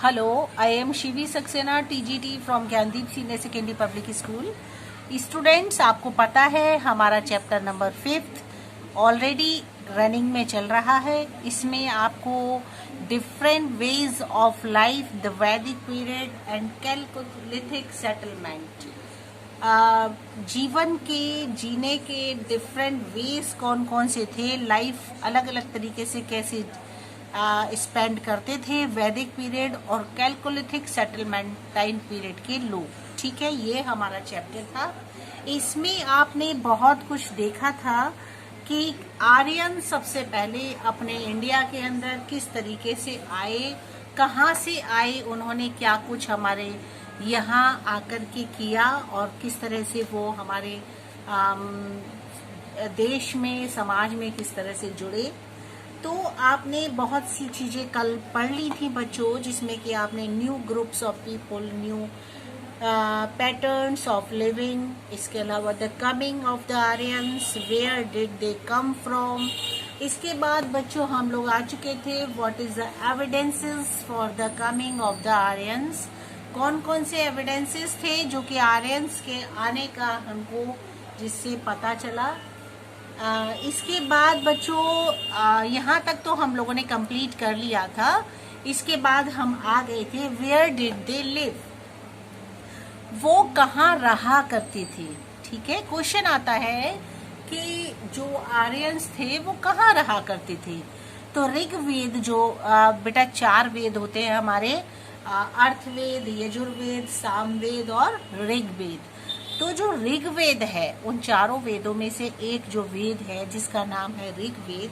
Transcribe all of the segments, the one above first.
Hello, I am Shivi Saxena, TGT from Gyandeep senior secondary public school. Students, आपको पता है हमारा चैप्टर नंबर 5 ऑलरेडी रनिंग में चल रहा है। इसमें आपको different ways of life, the वैदिक पीरियड एंड कैलकोलिथिक सेटलमेंट, जीवन के जीने के डिफरेंट वेज कौन कौन से थे, लाइफ अलग अलग तरीके से कैसे स्पेंड करते थे वैदिक पीरियड और कैलकोलिथिक सेटलमेंट टाइम पीरियड के लोग। ठीक है, ये हमारा चैप्टर था। इसमें आपने बहुत कुछ देखा था कि आर्यन सबसे पहले अपने इंडिया के अंदर किस तरीके से आए, कहाँ से आए, उन्होंने क्या कुछ हमारे यहाँ आकर के किया और किस तरह से वो हमारे देश में, समाज में किस तरह से जुड़े। तो आपने बहुत सी चीजें कल पढ़ ली थी बच्चों, जिसमें कि आपने new groups of people, new patterns of living, इसके अलावा the coming of the Aryans, where did they come from. इसके बाद बच्चों हम लोग आ चुके थे what is the evidences for the coming of the Aryans. कौन कौन से एविडेंसेस थे जो कि आर्यंस के आने का हमको जिससे पता चला। इसके बाद बच्चों यहाँ तक तो हम लोगों ने कंप्लीट कर लिया था। इसके बाद हम आ गए थे वेयर डिड दे लिव, वो कहाँ रहा करते थे। ठीक है, क्वेश्चन आता है कि जो आर्यंस थे वो कहाँ रहा करते थे। तो ऋग्वेद जो बेटा 4 वेद होते हैं हमारे, अर्थवेद, यजुर्वेद, सामवेद और ऋग्वेद। तो जो ऋग्वेद है उन चारों वेदों में से एक जो वेद है जिसका नाम है ऋग्वेद,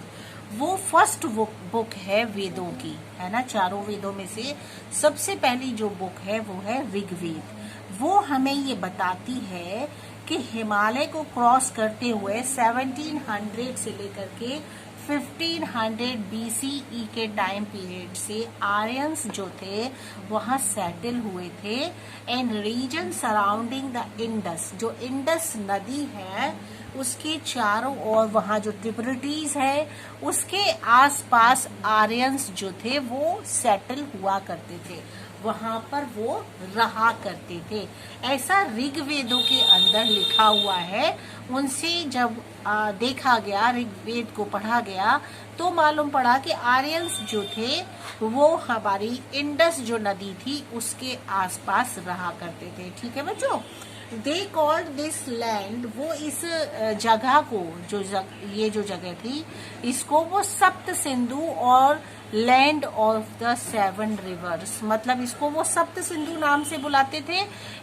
वो फर्स्ट बुक है वेदों की, है ना। चारों वेदों में से सबसे पहली जो बुक है वो है ऋग्वेद। वो हमें ये बताती है कि हिमालय को क्रॉस करते हुए 1700 से लेकर के 1500 BCE के टाइम पीरियड से आर्यंस जो थे वहाँ सेटल हुए थे and region surrounding the Indus, जो इंडस नदी है उसके चारों ओर वहाँ जो ट्रिब्यूटरीज है उसके आसपास आर्यंस जो थे वो सेटल हुआ करते थे, वहां पर वो रहा करते थे। ऐसा ऋग्वेदों के अंदर लिखा हुआ है। उनसे जब देखा गया, ऋग्वेद को पढ़ा गया तो मालूम पड़ा कि आर्यंस जो थे वो हमारी इंडस जो नदी थी उसके आसपास रहा करते थे। ठीक है बच्चों, दे कॉल्ड दिस लैंड, वो इस जगह को ये जो जगह थी इसको वो सप्त सिंधु और लैंड ऑफ द 7 रिवर्स, मतलब इसको वो सप्त सिंधु नाम से बुलाते थे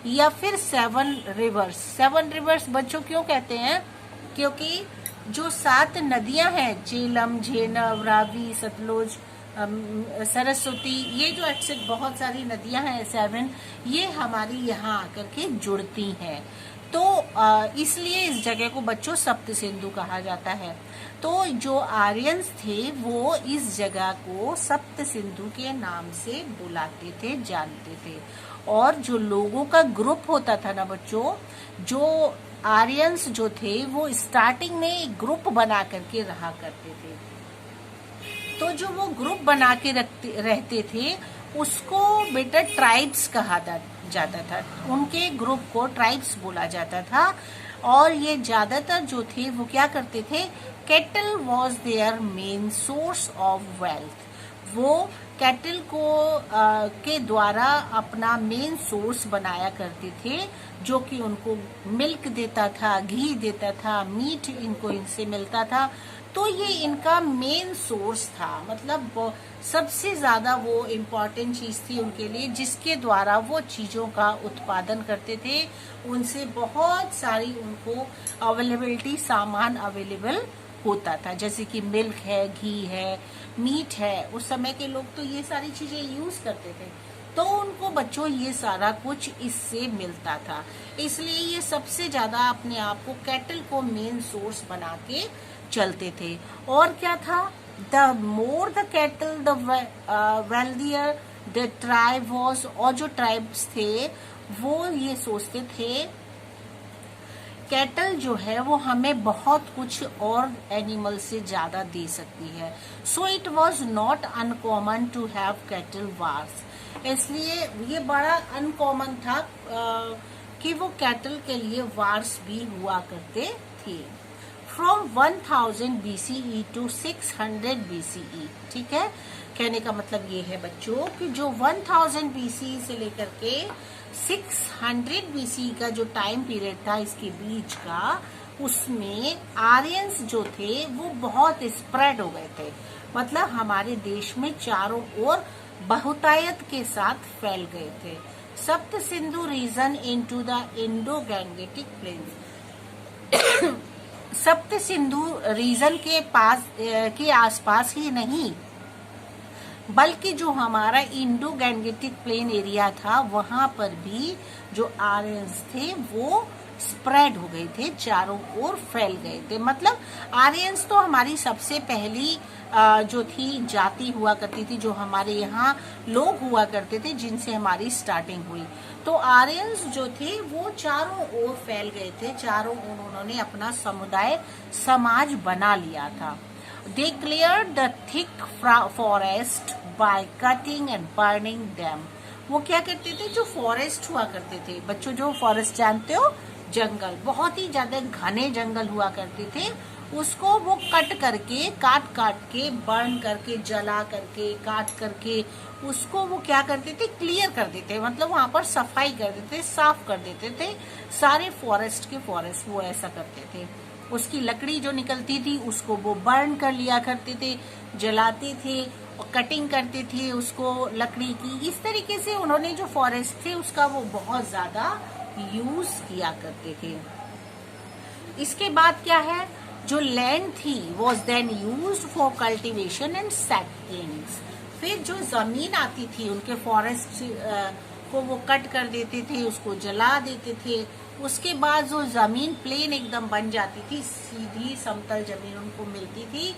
या फिर 7 रिवर्स। 7 रिवर्स बच्चों क्यों कहते हैं, क्योंकि जो 7 नदियां हैं, झेलम, झेलम, रावी, सतलुज, सरस्वती, ये जो एक्सेट बहुत सारी नदियां हैं 7, ये हमारी यहाँ आकर के जुड़ती हैं। तो इसलिए इस जगह को बच्चों सप्त सिंधु कहा जाता है। तो जो आर्यंस थे वो इस जगह को सप्त सिंधु के नाम से बुलाते थे, जानते थे। और जो लोगों का ग्रुप होता था ना बच्चों, जो आर्यंस जो थे वो स्टार्टिंग में एक ग्रुप बना करके रहा करते थे। तो जो वो ग्रुप बना के रहते थे उसको बेटा ट्राइब्स कहा जाता था। उनके ग्रुप को ट्राइब्स बोला जाता था। और ये ज्यादातर जो थे वो क्या करते थे, cattle was their main source of wealth. वो कैटल को के द्वारा अपना मेन सोर्स बनाया करते थे, जो कि उनको मिल्क देता था, घी देता था, मीट इनको इनसे मिलता था। तो ये इनका मेन सोर्स था, मतलब सबसे ज्यादा वो इम्पोर्टेंट चीज थी उनके लिए, जिसके द्वारा वो चीजों का उत्पादन करते थे। उनसे बहुत सारी उनको अवेलेबिलिटी, सामान अवेलेबल होता था, जैसे कि मिल्क है, घी है, मीट है। उस समय के लोग तो ये सारी चीजें यूज करते थे, तो उनको बच्चों ये सारा कुछ इससे मिलता था। इसलिए ये सबसे ज्यादा अपने आप को कैटल को मेन सोर्स बना के चलते थे। और क्या था, the more the cattle the wealthier the tribe was. और जो ट्राइब्स थे वो ये सोचते थे कैटल जो है वो हमें बहुत कुछ और एनिमल से ज्यादा दे सकती है। So it was not uncommon to have cattle wars. इसलिए ये बड़ा अनकॉमन था कि वो कैटल के लिए वार्स भी हुआ करते थे। फ्रॉम 1000 BCE टू 600 BCE, ठीक है। कहने का मतलब ये है बच्चों कि जो 1000 BCE से लेकर के 600 BCE का जो टाइम पीरियड था इसके बीच का, उसमें आर्यंस जो थे वो बहुत स्प्रेड हो गए थे। मतलब हमारे देश में चारों ओर बहुतायत के साथ फैल गए थे। Sapta Sindhu region into the Indo Gangetic plain. Sapta Sindhu reason के आसपास ही नहीं, बल्कि जो हमारा इंडो गैंगेटिक प्लेन एरिया था वहां पर भी जो आर्यंस थे वो स्प्रेड हो गए थे, चारों ओर फैल गए थे। मतलब आर्यंस तो हमारी सबसे पहली जो थी जाति हुआ करती थी, जो हमारे यहाँ लोग हुआ करते थे जिनसे हमारी स्टार्टिंग हुई। तो आर्यंस जो थे वो चारों ओर फैल गए थे, चारों ओर उन्होंने अपना समुदाय समाज बना लिया था। They cleared the thick forest by cutting and burning them. वो क्या करते थे, जो फॉरेस्ट हुआ करते थे बच्चों, जो फॉरेस्ट जानते हो, जंगल, बहुत ही ज्यादा घने जंगल हुआ करते थे, उसको वो काट के बर्न करके, जला करके, काट करके उसको वो क्या करते थे, क्लियर कर देते, मतलब वहां पर सफाई कर देते, साफ कर देते थे सारे फॉरेस्ट वो ऐसा करते थे। उसकी लकड़ी जो निकलती थी उसको वो बर्न कर लिया करते थे, जलाते थे और कटिंग करते थे उसको लकड़ी की। इस तरीके से उन्होंने जो फॉरेस्ट थे उसका वो बहुत ज्यादा यूज किया करते थे। इसके बाद क्या है, जो लैंड थी was then used for cultivation and settlings. फिर जो जमीन आती थी उनके फॉरेस्ट को वो कट कर देते थे, उसको जला देते थे। उसके बाद जो जमीन प्लेन एकदम बन जाती थी, सीधी समतल जमीन उनको मिलती थी,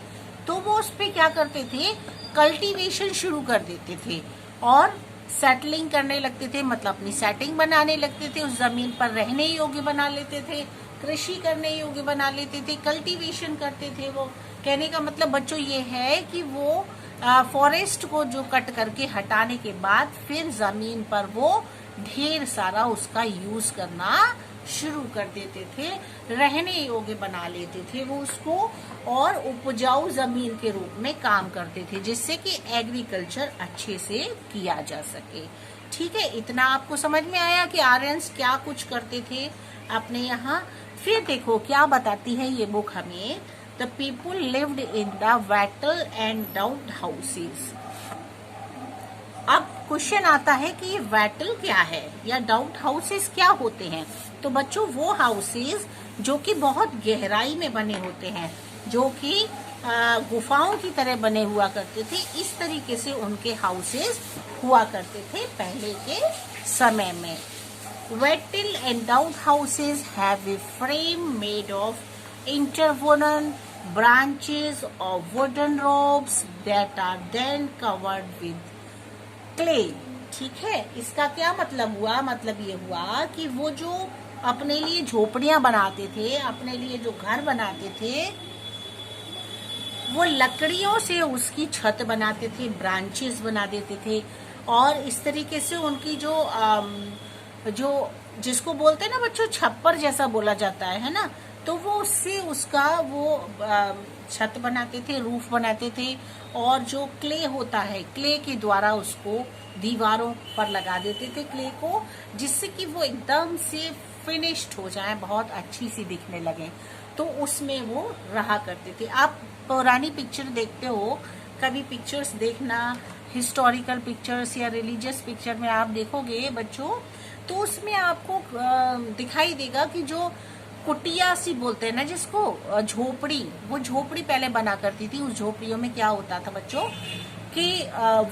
तो वो उस पे क्या करते थे, कल्टीवेशन शुरू कर देते थे और सेटलिंग करने लगते थे, मतलब अपनी सेटिंग बनाने लगते थे, उस जमीन पर रहने योग्य बना लेते थे, कृषि करने योग्य बना लेते थे, कल्टीवेशन करते थे। वो कहने का मतलब बच्चों ये है कि वो फॉरेस्ट को जो कट करके हटाने के बाद फिर जमीन पर वो ढेर सारा उसका यूज करना शुरू कर देते थे, रहने योग्य बना लेते थे वो उसको, और उपजाऊ जमीन के रूप में काम करते थे, जिससे कि एग्रीकल्चर अच्छे से किया जा सके। ठीक है, इतना आपको समझ में आया कि आर्यंस क्या कुछ करते थे अपने यहाँ। फिर देखो क्या बताती है ये बुक हमें, the people lived in the wattle and doubt houses. अब क्वेश्चन आता है कि ये वैटल क्या है या डाउट हाउसेस क्या होते हैं। तो बच्चों वो हाउसेस जो कि बहुत गहराई में बने होते हैं, जो कि गुफाओं की तरह बने हुआ करते थे, इस तरीके से उनके हाउसेस हुआ करते थे पहले के समय में। Wattle and down houses have a frame made of interwoven branches of wooden ropes that are then covered with clay. ठीक है, इसका क्या मतलब हुआ, मतलब ये हुआ कि वो जो अपने लिए झोपड़ियां बनाते थे, अपने लिए जो घर बनाते थे, वो लकड़ियों से उसकी छत बनाते थे, ब्रांचेस बना देते थे, और इस तरीके से उनकी जो जिसको बोलते हैं ना बच्चों छप्पर जैसा बोला जाता है ना, तो वो उससे उसका वो छत बनाते थे, रूफ बनाते थे, और जो क्ले होता है, क्ले के द्वारा उसको दीवारों पर लगा देते थे क्ले को, जिससे कि वो एकदम से फिनिश्ड हो जाए, बहुत अच्छी सी दिखने लगे, तो उसमें वो रहा करते थे। आप पुरानी पिक्चर देखते हो, कभी पिक्चर्स देखना, हिस्टोरिकल पिक्चर्स या रिलीजियस पिक्चर में आप देखोगे बच्चों, तो उसमें आपको दिखाई देगा कि जो कुटिया सी बोलते हैं ना जिसको, झोपड़ी, वो झोपड़ी पहले बना करती थी। उस झोपड़ियों में क्या होता था बच्चों कि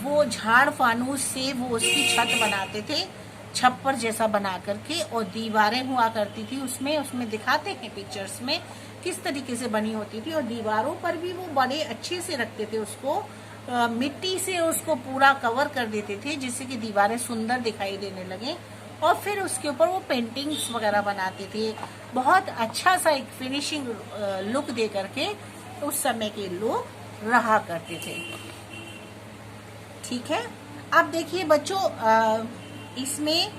वो झाड़ फानूस से वो उसकी छत बनाते थे, छप्पर जैसा बना करके, और दीवारें हुआ करती थी उसमें दिखाते हैं पिक्चर्स में किस तरीके से बनी होती थी, और दीवारों पर भी वो बड़े अच्छे से रखते थे उसको, मिट्टी से उसको पूरा कवर कर देते थे, जिससे कि दीवारें सुंदर दिखाई देने लगे, और फिर उसके ऊपर वो पेंटिंग्स वगैरह बनाते थे। बहुत अच्छा सा एक फिनिशिंग लुक दे करके उस समय के लोग रहा करते थे। ठीक है, अब देखिए बच्चों, इसमें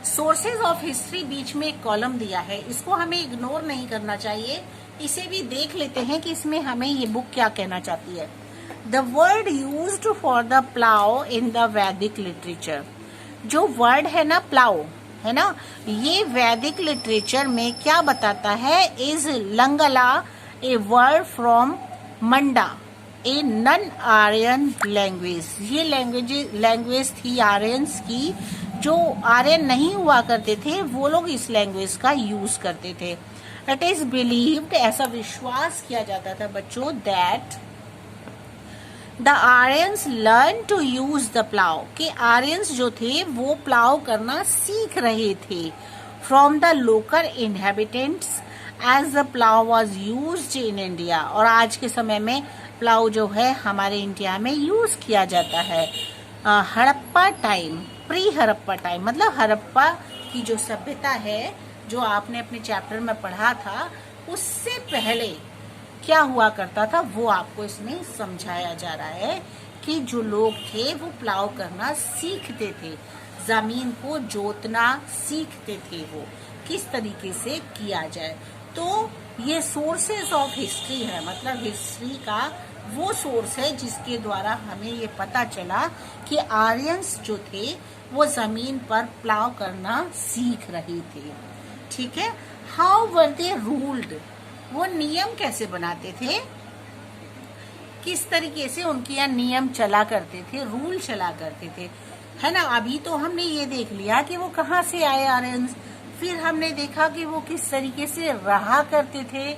सोर्सेज ऑफ हिस्ट्री बीच में एक कॉलम दिया है, इसको हमें इग्नोर नहीं करना चाहिए, इसे भी देख लेते हैं कि इसमें हमें ये बुक क्या कहना चाहती है। The word used for the plough in the वैदिक लिटरेचर, जो वर्ड है ना प्लाउ, है ना, ये वैदिक लिटरेचर में क्या बताता है, इज लंगला, a word from Munda, a non Aryan language. ये लैंग्वेज थी आर्यंस की, जो आर्यन नहीं हुआ करते थे वो लोग इस लैंग्वेज का यूज करते थे। इट इज बिलीव्ड, ऐसा विश्वास किया जाता था बच्चों, that the Aryans learn to use the plough, कि आर्यंस जो थे वो प्लाउ करना सीख रहे थे from the local inhabitants as the plough was use in India. और आज के समय में प्लाउ जो है हमारे इंडिया में यूज किया जाता है। Harappa time, pre Harappa time, मतलब हड़प्पा की जो सभ्यता है जो आपने अपने चैप्टर में पढ़ा था, उससे पहले क्या हुआ करता था वो आपको इसमें समझाया जा रहा है कि जो लोग थे वो प्लाव करना सीखते थे, जमीन को जोतना सीखते थे, वो किस तरीके से किया जाए। तो ये सोर्सेज ऑफ हिस्ट्री है, मतलब हिस्ट्री का वो सोर्स है जिसके द्वारा हमें ये पता चला कि आर्यंस जो थे वो जमीन पर प्लाव करना सीख रहे थे। ठीक है। हाउ वर दे रूल्ड, वो नियम कैसे बनाते थे, किस तरीके से उनके यहाँ नियम चला करते थे, रूल चला करते थे, है ना। अभी तो हमने ये देख लिया कि वो कहाँ से आए आर्यंस, फिर हमने देखा कि वो किस तरीके से रहा करते थे,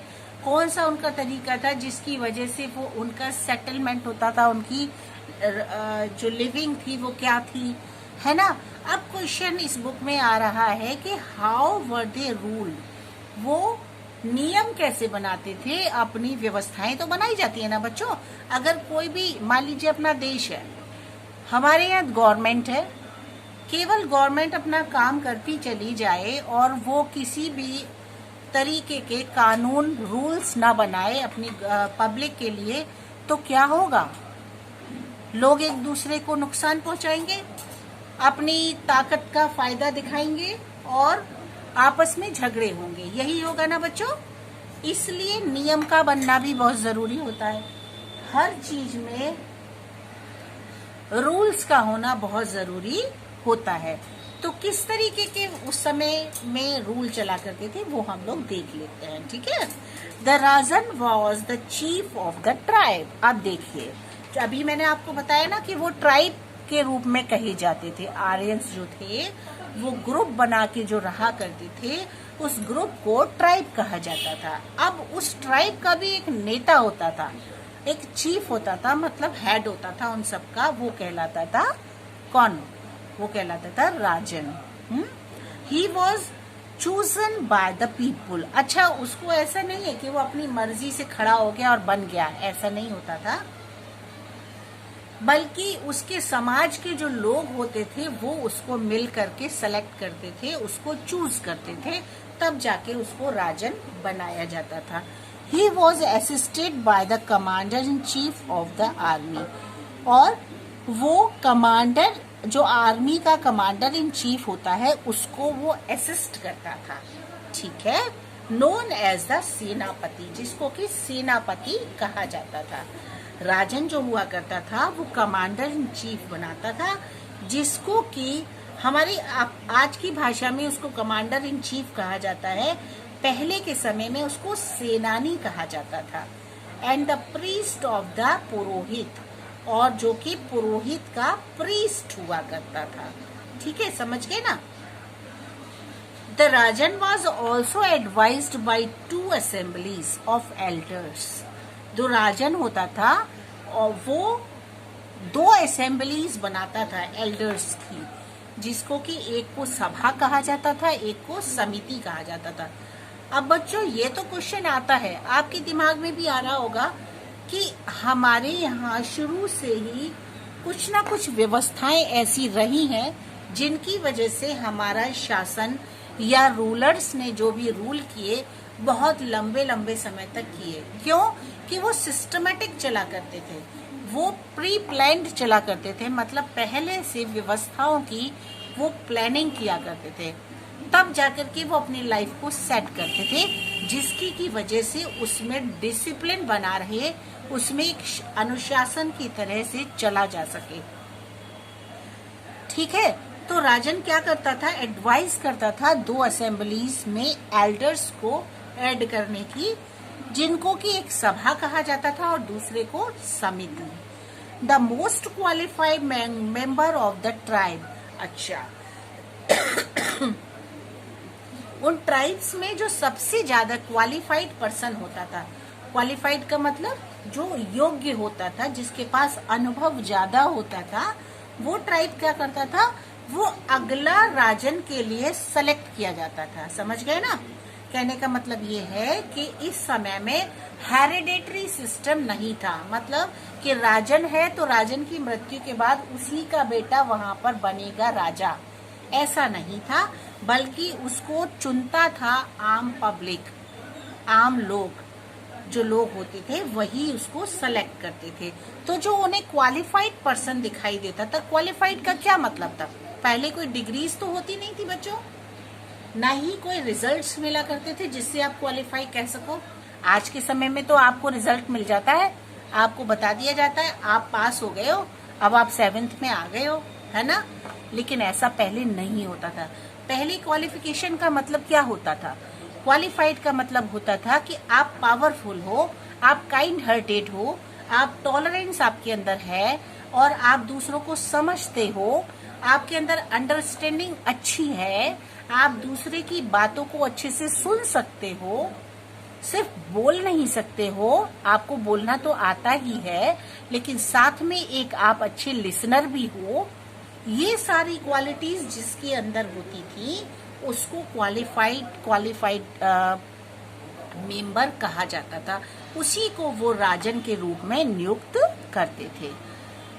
कौन सा उनका तरीका था जिसकी वजह से वो उनका सेटलमेंट होता था, उनकी जो लिविंग थी वो क्या थी, है ना। अब क्वेश्चन इस बुक में आ रहा है कि हाउ वर दे रूल, वो नियम कैसे बनाते थे, अपनी व्यवस्थाएं तो बनाई जाती है ना बच्चों। अगर कोई भी, मान लीजिए अपना देश है, हमारे यहाँ गवर्नमेंट है, केवल गवर्नमेंट अपना काम करती चली जाए और वो किसी भी तरीके के कानून रूल्स ना बनाए अपनी पब्लिक के लिए, तो क्या होगा, लोग एक दूसरे को नुकसान पहुंचाएंगे, अपनी ताकत का फायदा दिखाएंगे और आपस में झगड़े होंगे, यही होगा ना बच्चों। इसलिए नियम का बनना भी बहुत जरूरी होता है, हर चीज में रूल्स का होना बहुत जरूरी होता है। तो किस तरीके के उस समय में रूल चला करते थे वो हम लोग देख लेते हैं। ठीक है। The Rajan was the chief of the tribe. अब देखिए, अभी मैंने आपको बताया ना कि वो ट्राइब के रूप में कहे जाते थे, आर्यंस जो थे वो ग्रुप बना के जो रहा करते थे, उस ग्रुप को ट्राइब कहा जाता था। अब उस ट्राइब का भी एक नेता होता था, एक चीफ होता था, मतलब हेड होता था उन सबका, वो कहलाता था कौन, वो कहलाता था राजन। He was chosen by the people. अच्छा, उसको ऐसा नहीं है कि वो अपनी मर्जी से खड़ा हो गया और बन गया, ऐसा नहीं होता था, बल्कि उसके समाज के जो लोग होते थे वो उसको मिल करके सेलेक्ट करते थे, उसको चूज करते थे, तब जाके उसको राजन बनाया जाता था। He was assisted by the commander in chief of the army, और वो कमांडर, जो आर्मी का कमांडर इन चीफ होता है, उसको वो असिस्ट करता था। ठीक है। नोन एज द सेनापति, जिसको कि सेनापति कहा जाता था। राजन जो हुआ करता था वो कमांडर इन चीफ बनाता था, जिसको कि हमारी आज की भाषा में उसको कमांडर इन चीफ कहा जाता है, पहले के समय में उसको सेनानी कहा जाता था। And the priest of the purohit, और जो कि पुरोहित का प्रीस्ट हुआ करता था। ठीक है, समझ गए ना। The Rajan was also advised by 2 assemblies of elders. जो राजन होता था और वो 2 असेंबलीज बनाता था एल्डर्स की, जिसको कि एक को सभा कहा जाता था, एक को समिति कहा जाता था। अब बच्चों, ये तो क्वेश्चन आता है, आपके दिमाग में भी आ रहा होगा कि हमारे यहाँ शुरू से ही कुछ ना कुछ व्यवस्थाएं ऐसी रही हैं जिनकी वजह से हमारा शासन या रूलर्स ने जो भी रूल किए बहुत लंबे लंबे समय तक किए। क्यों? कि वो सिस्टमेटिक चला करते थे, वो प्री प्लान्ड चला करते थे, मतलब पहले से व्यवस्थाओं की वो प्लानिंग किया करते थे, तब जाकर के वो अपनी लाइफ को सेट करते थे, जिसकी की वजह से उसमें डिसिप्लिन बना रहे, उसमें एक अनुशासन की तरह से चला जा सके। ठीक है, तो राजन क्या करता था, एडवाइस करता था 2 असेंबलीज में एल्डर्स को ऐड करने की, जिनको कि एक सभा कहा जाता था और दूसरे को समिति। The most qualified member of the tribe. अच्छा उन ट्राइब्स में जो सबसे ज्यादा क्वालिफाइड पर्सन होता था, क्वालिफाइड का मतलब जो योग्य होता था, जिसके पास अनुभव ज्यादा होता था, वो ट्राइब क्या करता था, वो अगला राजन के लिए सेलेक्ट किया जाता था। समझ गए ना? कहने का मतलब ये है कि इस समय में हेरिडेटरी सिस्टम नहीं था, मतलब कि राजन है तो राजन की मृत्यु के बाद उसी का बेटा वहां पर बनेगा राजा, ऐसा नहीं था, बल्कि उसको चुनता था आम पब्लिक, आम लोग, जो लोग होते थे वही उसको सेलेक्ट करते थे। तो जो उन्हें क्वालिफाइड पर्सन दिखाई देता था, क्वालिफाइड का क्या मतलब था, पहले कोई डिग्रीज तो होती नहीं थी बच्चों, ना ही कोई रिजल्ट्स मिला करते थे जिससे आप क्वालिफाई कह सको। आज के समय में तो आपको रिजल्ट मिल जाता है, आपको बता दिया जाता है आप पास हो गए हो, अब आप 7th में आ गए हो, है ना? लेकिन ऐसा पहले नहीं होता था। पहले क्वालिफिकेशन का मतलब क्या होता था, क्वालिफाइड का मतलब होता था कि आप पावरफुल हो, आप काइंड हार्टेड हो, आप टॉलरेंस आपके अंदर है और आप दूसरों को समझते हो, आपके अंदर अंडरस्टैंडिंग अच्छी है, आप दूसरे की बातों को अच्छे से सुन सकते हो, सिर्फ बोल नहीं सकते हो, आपको बोलना तो आता ही है, लेकिन साथ में एक आप अच्छे लिसनर भी हो। ये सारी क्वालिटीज जिसके अंदर होती थी उसको क्वालिफाइड मेंबर कहा जाता था। उसी को वो राजन के रूप में नियुक्त करते थे।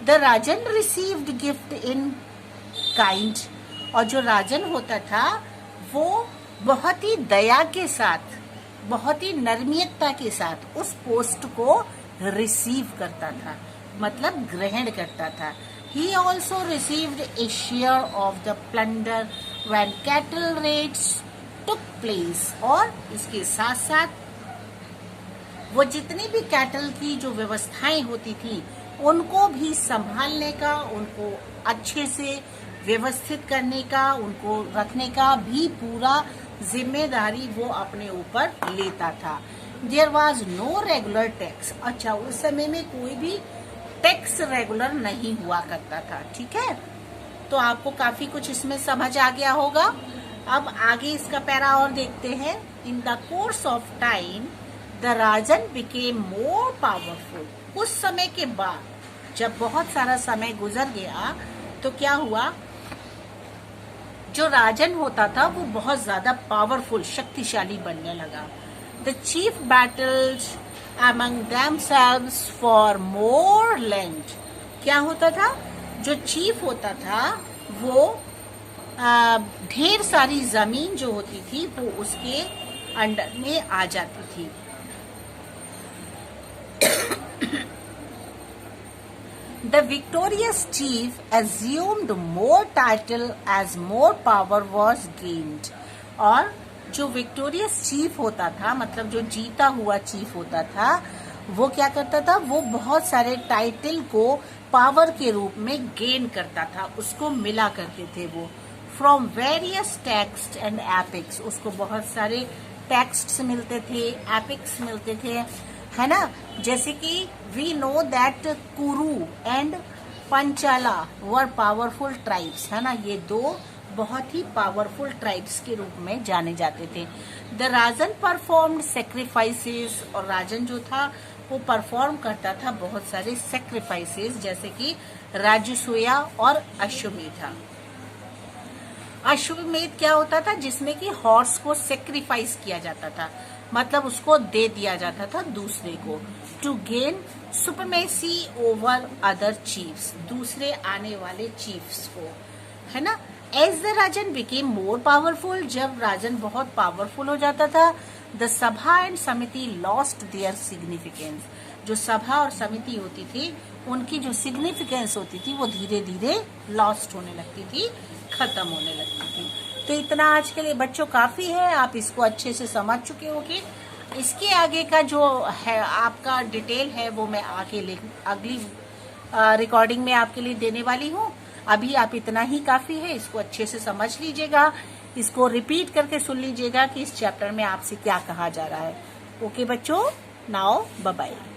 The Rajan received gift in kind, और जो राजन होता था वो बहुत ही दया के साथ, बहुत ही नर्मियता के साथ उस पोस्ट को रिसीव करता था, मतलब ग्रहण करता था। He also received a share of the plunder when cattle raids took place, और इसके साथ साथ वो जितनी भी कैटल की जो व्यवस्थाएं होती थी उनको भी संभालने का, उनको अच्छे से व्यवस्थित करने का, उनको रखने का भी पूरा जिम्मेदारी वो अपने ऊपर लेता था। There was no regular tax। अच्छा, उस समय में कोई भी टैक्स रेगुलर नहीं हुआ करता था। ठीक है, तो आपको काफी कुछ इसमें समझ आ गया होगा। अब आगे इसका पैरा और देखते हैं। In the course of time the rajan became more powerful. उस समय के बाद जब बहुत सारा समय गुजर गया तो क्या हुआ, जो राजन होता था वो बहुत ज्यादा पावरफुल, शक्तिशाली बनने लगा। The chief battles among themselves for more land। क्या होता था, जो चीफ होता था वो ढेर सारी जमीन जो होती थी वो उसके अंडर में आ जाती थी। The victorious chief assumed more title as more power was gained। और जो विक्टोरियस चीफ होता था, मतलब जो जीता हुआ चीफ होता था, वो क्या करता था, वो बहुत सारे टाइटल को पावर के रूप में गेन करता था, उसको मिला करते थे वो। From various text and epics, उसको बहुत सारे टेक्स्ट मिलते थे, एपिक्स मिलते थे, है ना? जैसे कि वी नो दैट कुरु एंड पंचाला वर पावरफुल ट्राइब्स, है ना? ये 2 बहुत ही पावरफुल ट्राइब्स के रूप में जाने जाते थे। द राजन परफॉर्म्ड सेक्रीफाइसेस, और राजन जो था वो परफॉर्म करता था बहुत सारे सेक्रीफाइसेस, जैसे कि राजसूया और अश्वमेधा। अश्वमेध क्या होता था, जिसमें कि हॉर्स को सेक्रीफाइस किया जाता था, मतलब उसको दे दिया जाता था दूसरे को, to gain supremacy over other chiefs, दूसरे आने वाले चीफ्स को, है ना? As the rajan became more powerful, जब राजन बहुत पावरफुल हो जाता था, द सभा एंड समिति लॉस्ट देयर सिग्निफिकेंस। जो सभा और समिति होती थी उनकी जो सिग्निफिकेंस होती थी वो धीरे धीरे लॉस्ट होने लगती थी, खत्म होने लगती थी। तो इतना आज के लिए बच्चों काफी है, आप इसको अच्छे से समझ चुके होंगे। इसके आगे का जो है आपका डिटेल है वो मैं अगली रिकॉर्डिंग में आपके लिए देने वाली हूँ। अभी आप इतना ही काफी है, इसको अच्छे से समझ लीजिएगा, इसको रिपीट करके सुन लीजिएगा कि इस चैप्टर में आपसे क्या कहा जा रहा है। ओके बच्चों, नाउ बाय बाय।